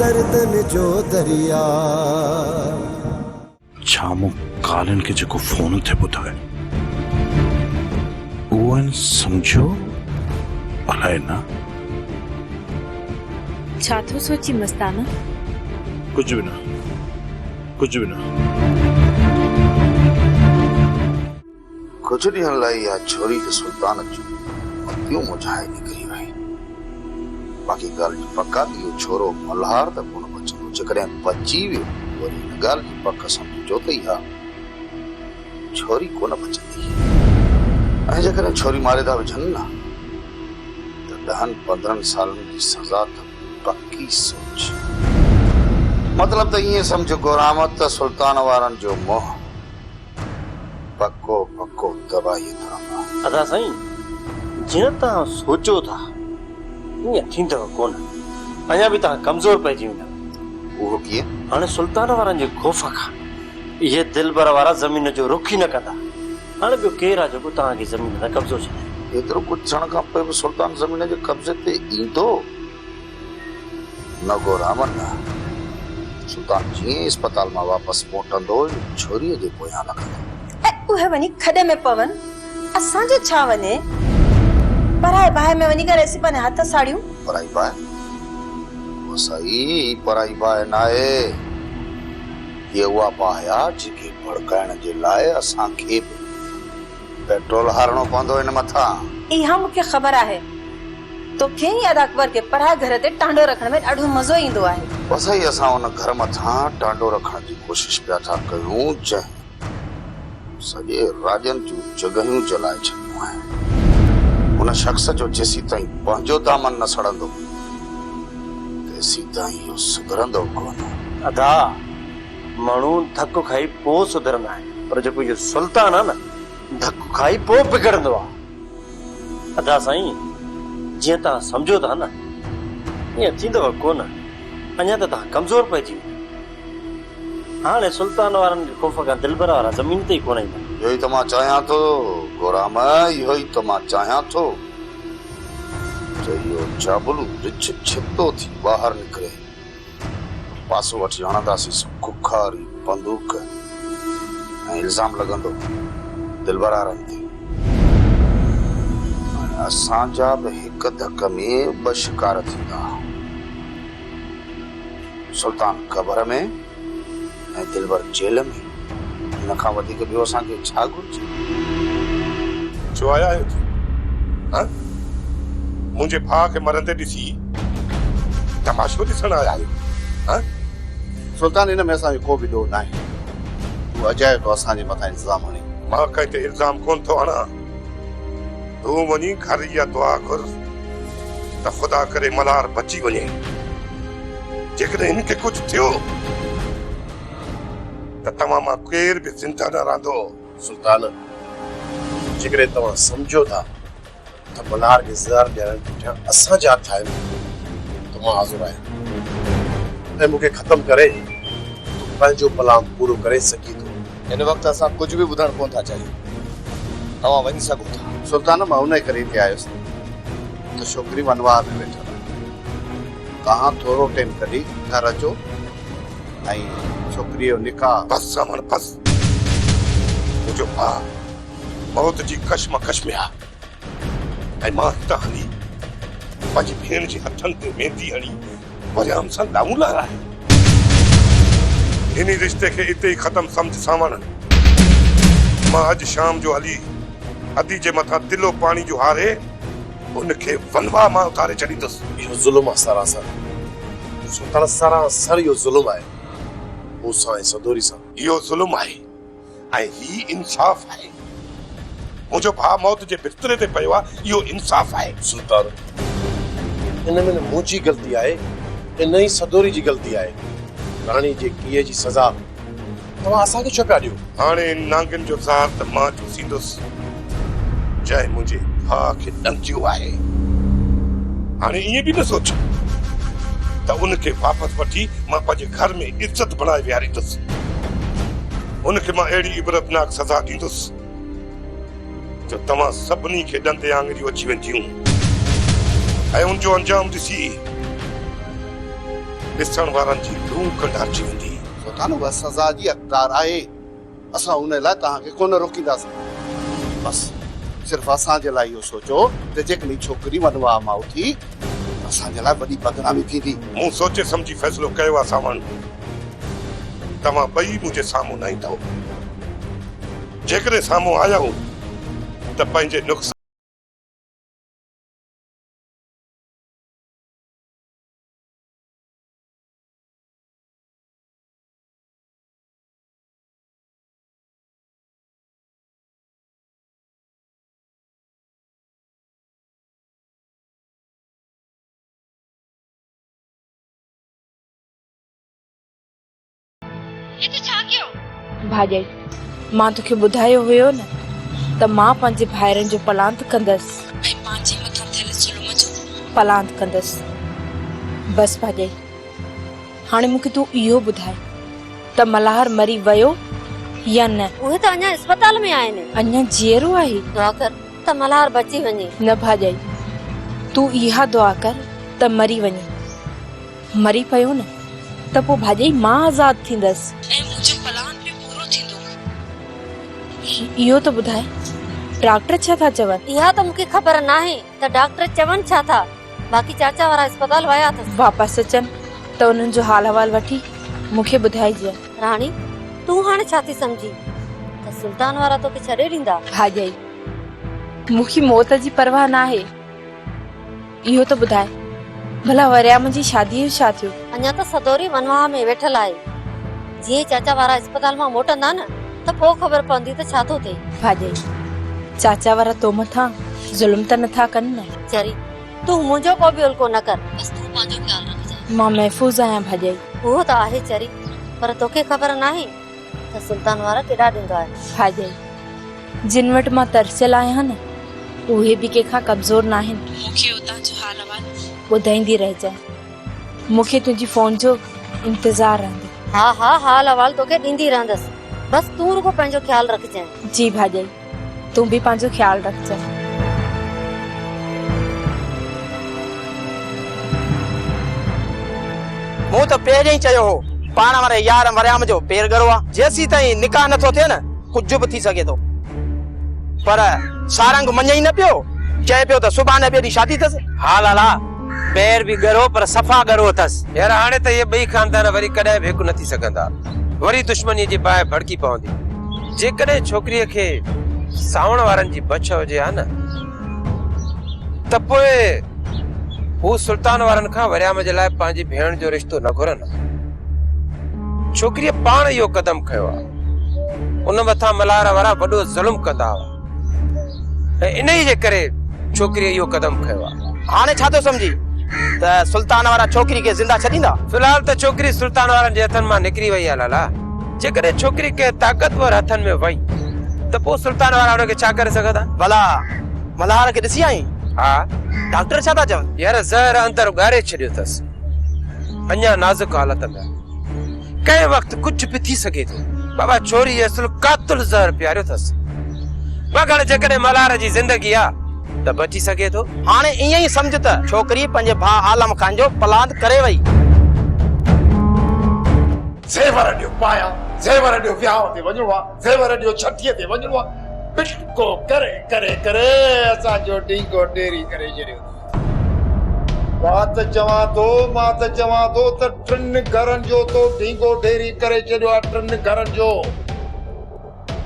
गर्दन जो दरिया। छामो कालन के जेको फोन थे ॿुधाए उहो समझो अलाए ना छा थो सोची मस्ताना? कुछ भी ना कुछ भी ना। कुछ ॾींहंनि लाइ इहा छोरी त सुल्तान जूं मतियूं मुझाए निकिरी वई। बाक़ी ॻाल्हि जी पक आहे इहो छोरो मल्हार त कोन बचंदो। जेकॾहिं बची वियो वरी हिन ॻाल्हि जी पक सम्झो त इहा छोरी कोन बचंदी। ऐं जेकॾहिं छोरी मारे था विझनि न त 10-15 सालनि जी सज़ा त पक्की सोच। मतलब त ईअं सम्झो गुरामत त सुल्तान वारनि जो मोह पक्को पक्को दबाई तरह। अदा साईं जीअं तव्हां सोचो था ईअं थींदव कोन। अञा बि तव्हां कमज़ोर पइजी वेंदा। उहो कीअं? हाणे सुल्तान वारनि जे ख़ौफ़ खां इहे दिलबर वारा ज़मीन जो रुख ई न कंदा। हाणे ॿियो केरु आहे जेको तव्हांजी ज़मीन ते कब्ज़ो छॾे? एतिरो कुझु थियण खां पोइ बि सुल्तान ज़मीन जे कब्ज़े ते ईंदो न। गुरामन न सुल्तान जीअं अस्पताल मां वापसि मोटंदो छोरीअ जे पोयां लॻंदो। उहे वञी खॾे में पवन असांजो छा वञे? पराए बाहि में वञी करे सिपने हथ साड़ियूं। पराई बाहि वो सही पराई बाहि न आहे। ये उहा बाहि आहे जेके भड़काइण जे लाइ असांखे पेट्रोल हारणो पवंदो इन मथां। इहा मूंखे ख़बर आहे। तोखे ई अदा अकबर के पराए घर ते टांडो रखण में ॾाढो मज़ो ईंदो आहे। बस ही असां उन घर मथां टांडो रखण जी कोशिश पिया था कयूं जंहिं सॼे राजन जूं जॻहियूं जलाए छॾियूं आहिनि। उन शख़्स जो जेसी ताईं पंहिंजो दामन न सड़ंदो तेसी ताईं इहो सुधरंदो कोन। अदा माण्हू धक खाई पोइ सुधरंदा आहिनि पर जेको इहो सुल्तान आहे न धक खाई पोइ बिगड़ंदो आहे। अदा साईं जीअं तव्हां सम्झो था न ईअं थींदव कोन। अञा त तव्हां कमज़ोर पइजी हाणे सुल्तान वारनि जे ख़ौफ़ खां दिलबर वारा ज़मीन ते ई कोन ईंदा। इहो ई त मां चाहियां थो गुराम, इहो ई त मां चाहियां थो त इहो चाबुलू रिछ छितो थी ॿाहिरि निकिरे। पासो वठी हणंदासीं कुखारी बंदूक ऐं इल्ज़ाम लॻंदो दिलबर वारनि ते। असांजा बि हिक धक में 2 शिकार थींदा। सुल्तान क़बर में ऐं दिलबर जेल में। हिन खां वधीक ॿियो असांखे छा घुरिजे? छो आया आहियो हां? मुंहिंजे भाउ खे मरंदे ॾिसी तमाशो ॾिसण आया आहियो हां? सुल्तान हिन में असांजो को बि ॾोह न आहे। तूं अजाए तो असांजे मथां इल्ज़ाम हणी। मां कंहिं ते इल्ज़ाम कोन थो हणां। तूं वञी घर इहा दुआ कर त ख़ुदा करे मल्हार बची वञे। जेकॾहिं हिनखे कुझु थियो त तव्हां मां केर बि ज़िंदा न रहंदो। सुल्तान जेकॾहिं तव्हां सम्झो था त मल्हार खे ज़हर ॾियण पुठियां असांजा हथ आहिनि त मां हाज़ुर आहियां ऐं मूंखे ख़तमु करे तूं पंहिंजो प्लान पूरो करे सघी थो। हिन वक़्तु असां कुझु बि ॿुधणु कोन था चाहियूं। तव्हां वञी सघो था। सुल्तान मां उन करे हिते आयुसि त छोकिरी वनवार में वेठल आहे। तव्हां थोरो टाइम कढी घर अचो ऐं छोकिरीअ जो निकाह। बस सामान बस। मुंहिंजो भाउ मौत जी कशमकश में आहे ऐं मां हितां हली पंहिंजी भेण जे हथनि ते मेहंदी हणी वरियाम सां लाऊं लाराए। इन रिश्ते खे इते ई ख़तमु सम्झ सावण। मां अॼु शाम जो हली अदी जे मथां दिलो पाणी जो हारे उनखे वनवा मां उतारे छॾींदुसि। इहो ज़ुल्म आहे सरासर। सुल्तान सरासर इहो ज़ुल्म आहे। मूंसां ऐं सदोरी सां इहो ज़ुल्म आहे ऐं ही इंसाफ़ आहे। मुंहिंजो भाउ मौत जे बिस्तरे ते पियो आहे, इहो इंसाफ़ आहे। सुल्तान इन में मुंहिंजी ग़लती आहे इन ई सदोरी जी ग़लती आहे। राणी जे कीअ जी सज़ा तव्हां असांखे छो पिया ॾियो? हाणे नांगन जो ज़ार त मां चूसींदुसि जंहिं मुंहिंजे भाउ खे ॾंगियो आहे। हाणे ईअं बि न सोचो त उनखे वापसि वठी मां पंहिंजे घर में इज़त बणाए विहारींदुसि। उनखे मां अहिड़ी इबरतनाक सज़ा ॾींदुसि जो तव्हां सभिनी खे ॾंदे आङिरियूं अची वेंदियूं ऐं उनजो अंजाम ॾिसी ॾिसण वारनि जी रूह कंडारजी वेंदी। सुल्तान बस सज़ा जी हक़दार आहे, असां उन लाइ तव्हांखे कोन रोकींदासीं। बस सिर्फ़ु असांजे लाइ इहो सोचो त जेकॾहिं छोकिरी वनवा मां उथी असांजे लाइ वॾी बदनामी थींदी। मूं सोचे सम्झी फ़ैसिलो कयो आहे सावण। तव्हां ॿई मुंहिंजे साम्हूं न ईंदव। जेकॾहिं साम्हूं आया हो त पंहिंजे नुक़सान भाॼाई मां तोखे ॿुधायो हुयो न त मां पंहिंजे भाइरनि जो पलांत कंदसि ऐं पंहिंजे मथां थियल ज़ुल्म जो पलांत कंदसि। बसि भाॼाई हाणे मूंखे तूं इहो ॿुधाए त मल्हार मरी वियो या न? उहे त अञा अस्पताल में आहिनि। अञा जीअरो आहे? दुआ कर त मल्हार बची वञे। न भाॼाई तूं इहा दुआ कर त मरी वञे। मरी पियो न त पोइ भाॼाई मां आज़ाद थींदसि ऐं मुंहिंजो पलान बि पूरो थींदो। इहो त ॿुधाए डॉक्टर छा था चवनि? इहा त मूंखे ख़बर नाहे त डॉक्टर चवनि छा था। बाक़ी चाचा वारा अस्पताल विया अथसि। वापसि अचनि त उन्हनि जो हाल अहवाल वठी मूंखे ॿुधाइजे। राणी तूं हाणे छा थी सम्झी त सुल्तान वारा तोखे छॾे ॾींदा? भाॼाई मूंखे मौत जी परवाह न आहे। इहो त ॿुधाए भला वरियाम जी शादीअ जो छा थियो? अञा त सदोरी वनवाह में वेठल आहे। जीअं चाचा वारा अस्पताल मां मोटंदा न त पोइ ख़बर पवंदी त छा थो थिए। भाॼाई चाचा वारा तो मथां ज़ुल्म त नथा कनि न? चरी तूं मुंहिंजो को बि उल्को न कर। बस तूं पंहिंजो ख्याल रखजांइ। मां महफ़ूज़ आहियां भाॼाई। उहो त आहे चरी, पर तोखे ख़बर नाहे त सुल्तान वारा केॾा ॾींदा आहिनि। भाॼाई जिन वटि मां तरसियल आहियां न उहे बि कंहिंखां कमज़ोर न आहिनि। मूंखे उतां जो हाल अहवाल ॿुधाईंदी रहिजांइ। मूंखे तुंहिंजी फोन जो इंतज़ार रहंदो। हा हा हाल अहवाल तोखे ॾींदी रहंदसि। बस तूं रुगो पंहिंजो ख्याल रखजांइ। जी भाॼाई तूं बि पंहिंजो ख्याल रखजांइ। मूं त पहिरियों ई चयो हो पाण वारे यार वरियाम जो पेर गरो आहे। जेसी ताईं निकाह नथो थिए न कुझु बि थी सघे थो। पर सारंग मञे ई न पियो। चए पियो त सुभाणे ॿिए ॾींहुं शादी अथसि। हा लाला पैर बि गरो पर सफ़ा गरो अथसि। यार हाणे त इहे ॿई खानदान वरी कॾहिं बि हिकु न थी सघंदा। वरी दुश्मनी जी बाहि भड़की पवंदी। जेकॾहिं छोकिरीअ खे सावण वारनि जी बछ हुजे हा न त पोइ हू सुल्तान वारनि खां वरियाम जे लाइ पंहिंजी भेण जो रिश्तो न घुरनि। छोकिरीअ पाण इहो कदम खयो आहे। उन मथां मल्हार वारा वॾो ज़ुल्म कंदा हुआ ऐं इन ई जे करे छोकिरीअ इहो कदम खयो आहे। हाणे छा थो सम्झी त सुल्तान वारा छोकिरी खे ज़िंदा छॾींदा? फिलहाल त छोकिरी सुल्तान वारनि जे हथनि मां निकिरी वई आहे लाला। जेकॾहिं छोकिरी कंहिं ताक़तवर हथनि में वई त पोइ सुल्तान वारा हुनखे छा करे सघंदा? भला मल्हार खे ॾिसी आई? हा डॉक्टर छा था चवनि? यार ज़हर अंदर उगारे छॾियो अथसि। अञा नाज़ुक हालत में कंहिं वक़्तु कुझु बि थी सघे थो। बाबा छोरी असुल कातुल ज़हर पियारियो अथसि। मगर जेकॾहिं मल्हार जी ज़िंदगी आहे त बची सघे थो। हाणे ईअं ई सम्झ त छोकिरी पंहिंजे भाउ आलम खान जो पलांत करे वई। ज़ेवर ॾियो पाया, ज़ेवर ॾियो विहांव ते वञणो आहे, ज़ेवर ॾियो छठीअ ते वञणो आहे। बिटको करे करे करे असांजो ढींगो ढेरी करे छॾियो। मां त चवां थो त टिनि घरनि जो तो ढींगो ढेरी करे छॾियो आहे। टिनि घरनि जो।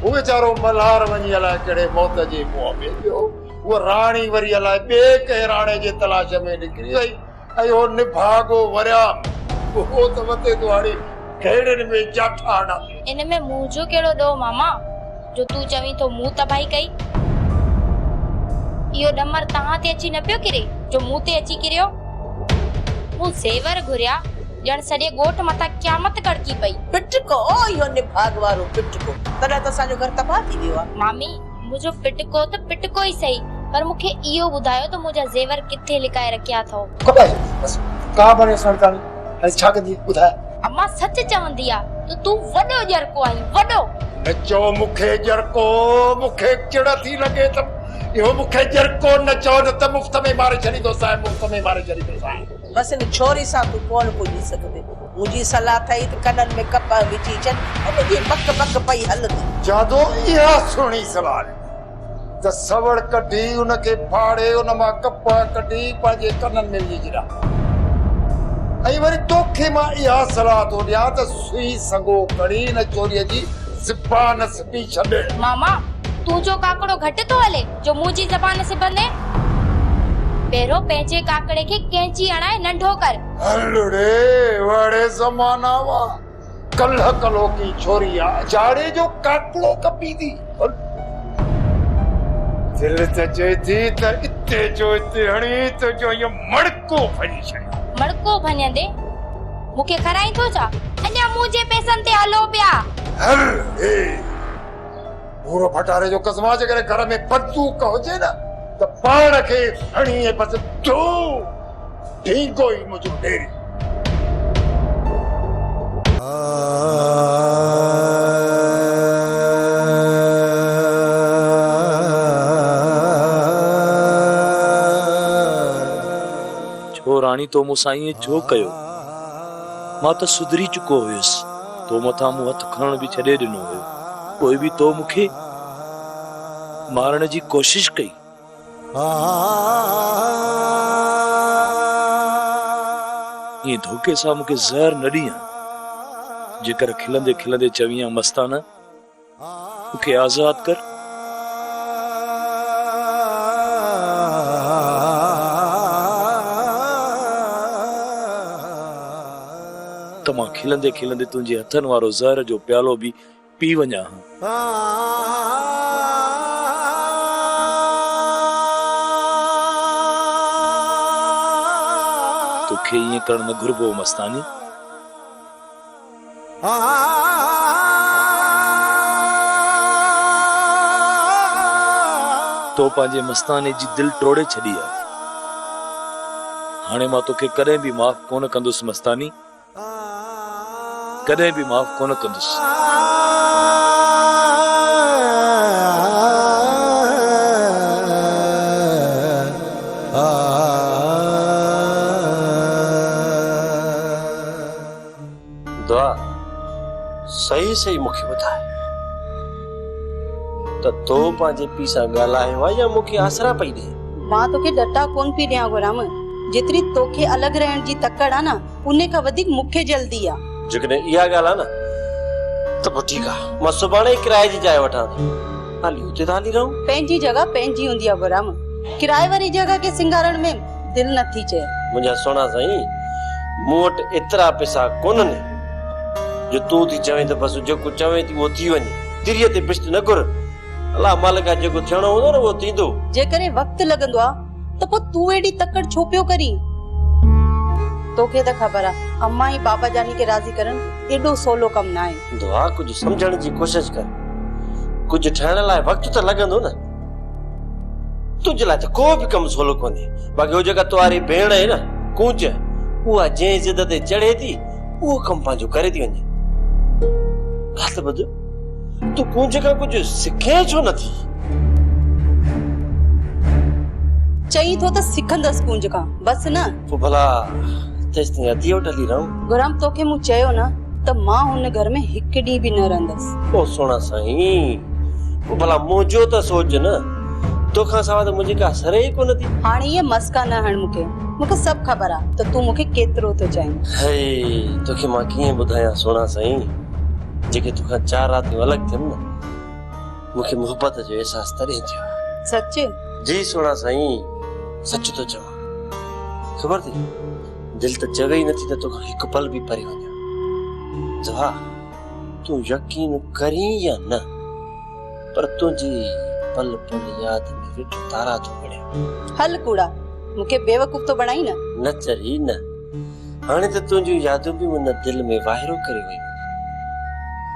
उहो वीचारो मल्हार वञी अलाए कहिड़े मौत जे मुंहं में वियो। उहा राणी वरी अलाए ॿिए कंहिं राणे जे तलाश में निकिरी वई। ऐं उहो निभागो वरियाम उहो त वते तो हाणे कहिड़े में जाठाड़ा। इन में मुंहिंजो कहिड़ो ॾोह मामा जो तूं चवीं तो मूं तबाही कई? इहो ॾमर तव्हां ते अची न पियो किरे जो मूं ते अची किरियो? मूं ज़ेवर घुरिया ॼण सॼे ॻोठ मथां क़यामत कड़की पई। पिटको इहो निभाग वारो पिटको तॾहिं त असांजो घर तबाह थी वियो आहे। मामी मुंहिंजो पिटको त पिटको ई सही पर मूंखे इहो ॿुधायो त मुंहिंजा ज़ेवर किथे लिकाए रखिया अथव? का बने सरदारी ऐं छा कंदी ॿुधाए? अम्मा सच चवंदी आहे त तूं वॾो जरको आहीं वॾो। न चओ मूंखे जरको, मूंखे चिड़ थी लॻे त इहो मूंखे जरको न चओ न त मुफ़्त में मारे छॾींदो साहिब, मुफ़्त में मारे छॾींदो साहिब। बस इन छोरी सां तूं कोन पुॼी सघबे मुंहिंजी सलाह अथई त कननि में कप विझी अचनि उनजी बक बक पई हलंदी जादो इहा सुहिणी सलाह त सवड़ कढी उनखे फाड़े उन मां कप कढी पंहिंजे कननि में विझड़ा ऐं वरी तोखे मां इहा सलाह थो ॾियां त सुई संगो कड़ी न चोरीअ जी ज़बान सिबी छॾे मामा तूं जो काकड़ो घटि तो हले जो मुंहिंजी ज़बान सिबंदे पहिरियों पंहिंजे काकड़े खे कैंची हणाए नंढो कर हलड़े वड़े ज़माना वा कल्ह कलो की छोरी आ जाड़े जो काकड़ो कपी दी दिल त चए थी त इते जो इते हणी त जो ये मड़को भॼी छॾियो मड़को भञंदे मूंखे खराईंदो छा अञा मुंहिंजे पैसनि ते हलो पिया हल ए पूरो भटारे जो कसमा जे करे घर में बंदूक हुजे न त पाण खे हणी बस दो ढींगो ई मुंहिंजो ढेरी रानी तो मूंसां ईअं छो कयो मां त सुधरी चुको हुयुसि तो मथां मूं हथ खणण बि छॾे ॾिनो हुयो पोइ बि तो मूंखे मारण जी कोशिश कई ईअं धोखे सां मूंखे ज़हर न ॾियां जेकर खिलंदे खिलंदे चवीं मस्ताना मूंखे आज़ाद कर त मां खिलंदे खिलंदे तुंहिंजे हथनि वारो ज़हर जो प्यालो बि पी वञा तोखे ईअं करण न घुरिबो मस्तानी तो पंहिंजे मस्ताने जी दिल टोड़े छॾी आहे हाणे मां तोखे कॾहिं बि माफ़ कोन कंदुसि मस्तानी कदे भी माफ कोन कंदुसि दुआ सही सही मूंखे ॿुधाए त तो पंहिंजे पीउ सां ॻाल्हायो आहे या मूंखे आसरा पई ॾे मां तोखे डटा कोन पई ॾियां गुराम जेतिरी तोखे अलॻि रहण जी तकड़ आहे न उन खां वधीक मूंखे जल्दी आहे जेकॾहिं इहा ॻाल्हि आहे न त पोइ ठीकु आहे मां सुभाणे ई किराए जी जाइ वठां थो हाली हुते त हली रहूं पंहिंजी जॻह पंहिंजी हूंदी आहे गुराम किराए वारी जॻह खे सिंगारण में दिलि नथी चए मुंहिंजा सोना साईं मूं वटि एतिरा पैसा कोन्हनि जो तूं थी चवें त बसि जेको चवें थी उहो थी वञे तिरीअ ते पिश्त न घुर अलाह मालिक जेको थियणो हूंदो न उहो थींदो जेकॾहिं वक़्तु लॻंदो आहे त पोइ तूं एॾी तकड़ छो पियो करी तोखे त ख़बर आहे अम्मा ई बाबा जानी के राज़ी करन एॾो सोलो कम न आहे दुआ कुछ समझण जी कोशिश कर कुछ ठहण लाइ वक्त त लॻंदो न तुझे लाइ त को बि कम सोलो कोन्हे बाक़ी हो जेका तुआरी भेण आहे न कूच उहा जंहिं जिद ते चढ़े थी उहो कम पंहिंजो करे थी वञे ॻाल्हि ॿुध तूं कूच खां कुझु सिखे छो नथी चई थो त सिखंदसि कुंज खां बसि न पोइ भला तेसिताईं अधी वटि हली रहूं गुराम तोखे मूं चयो न त मां हुन घर में हिकु ॾींहुं बि न रहंदसि ओ सोना साईं पोइ भला मुंहिंजो त सोच न तोखां सवाइ त मुंहिंजी का सरे ई कोन थी हाणे इहे मस्का न हण मूंखे सभु ख़बर आहे त तूं मूंखे केतिरो थो चाहीं तोखे मां कीअं ॿुधायां सोना साईं जेके तोखां 4 रातियूं अलॻि थियनि न मूंखे मोहबत जो अहसास तॾहिं थियो सच जी सोना साईं सच तो चवां ख़बर थी दिल त चवे ई नथी त तोखां हिकु पल बि परे वञा दुआ तूं यकीन करीं या न पर तुंहिंजी पल पल याद में वेठो तारा थो पड़े हल कूड़ा मूंखे बेवकूफ़ तो बणाई न चरी न हाणे त तुंहिंजूं यादूं बि मुन दिल में वाहिरो करे वई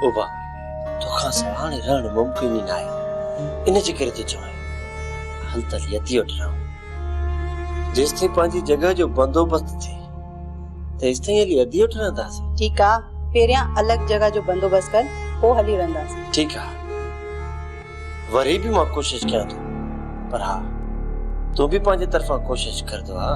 ओबा तोखां सवाइ हाणे रहण मुमकिन ई न आहे इन जे करे थो चवां हल त यती वटि रहूं जेसिताईं पंहिंजी जॻह जो बंदोबस्त थिए तेसिताईं हली अधी वटि रहंदासीं ठीकु आहे पहिरियां अलॻि जॻह जो बंदोबस्त कर पोइ हली रहंदासीं ठीकु आहे वरी बि मां कोशिश कयां थो पर हा तूं बि पंहिंजे तरफ़ां कोशिश कर दुआ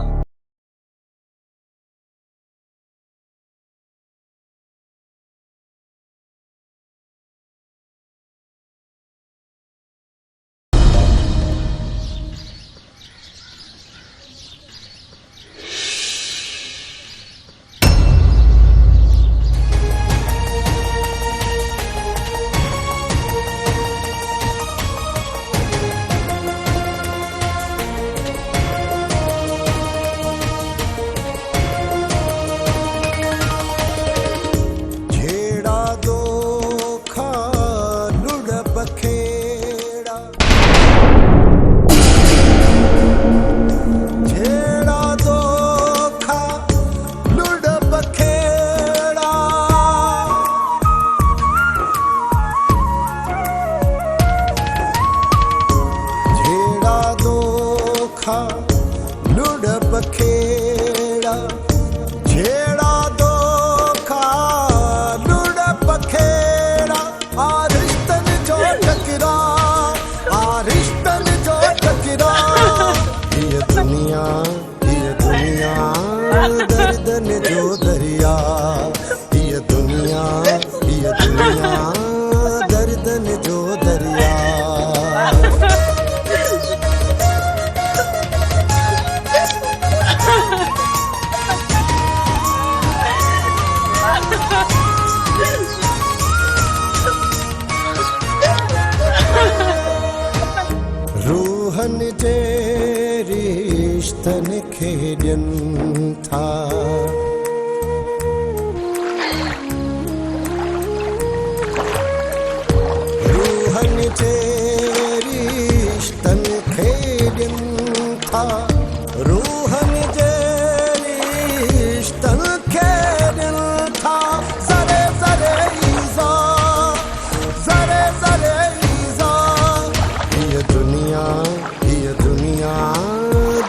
दरिया ये दुनिया दर्दन जो दरिया रूहन जे रिश्तन खेॾन था रूहन जे रिश्तन खेॾन था रूहन जे रिश्तन खेॾन था ज़रे ज़रे ईज़ा ये दुनिया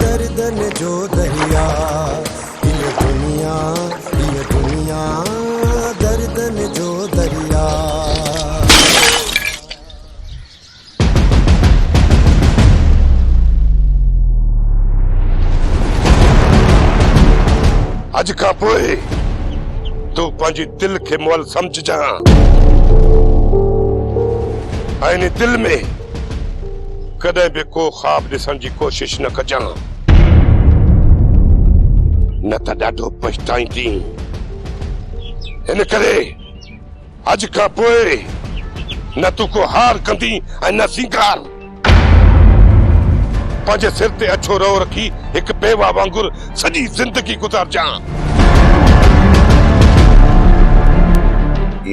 दर्दन जो दरिया ये दुनिया दर्दन जो दरिया अज खां पोइ तू पंहिंजी दिल खे मुअल समझजां ऐं इन दिल में कदे भी को ख्वाब ॾिसण जी कोशिश न कजां न त ॾाढो पछताईंदी इन करे अज खां पोइ न तू को हार कंदी ऐं न सिंगार पंहिंजे सिर ते अछो रो रखी हिकु बेवा वांगुर सॼी ज़िंदगी गुज़ारजां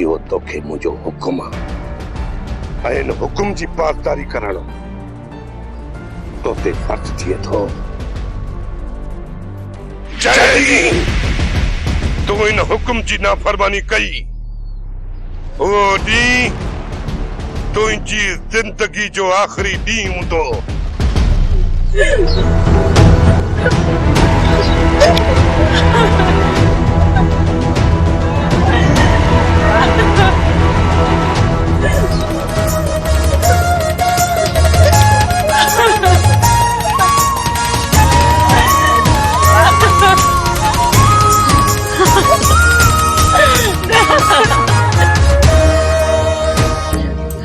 इहो तोखे मुंहिंजो हुकुम आहे ऐं इन हुकुम जी पासदारी करण तो ते फर्ज थिए थो जय तू इन हुकुम जी नाफरमानी कई ओ डी तुंहिंजी जिंदगी जो आखिरी ॾींहुं हूंदो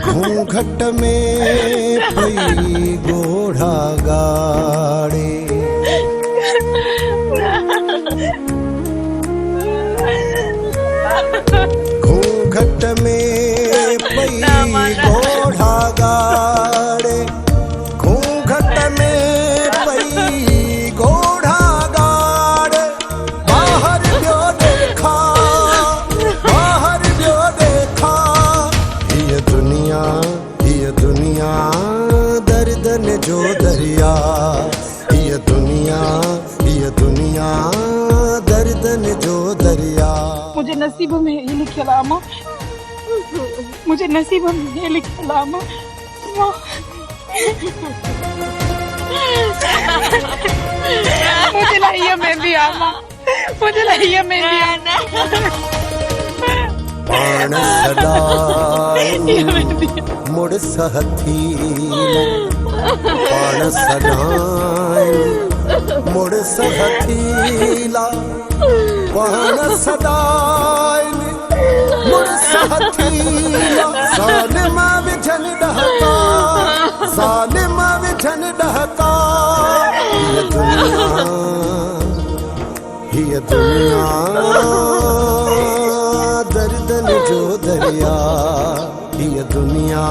घूंघट में पई गोढ़ा गाड़े घूंघट में पई गोढ़ा गाड़े घूंघट में पई गोढ़ा गाड़े बाहर जो देखा ये दुनिया दर्दन जो दरिया ये दुनिया दर्दन जो दरिया मुझे नसीब में ये लिखा माँ मुझे नसीब में ये लिखा माँ मुझे लाइए मेहंदी आमा मुझे लाइए मेहंदी आना पाण सदाई मुड़ सहथी पाण सदाई मुड़ सहथीला पाण सदाई मुड़ सहथीला ज़ालिमा विझन डहका ये दुनिया दर्दन जो दरिया ये दुनिया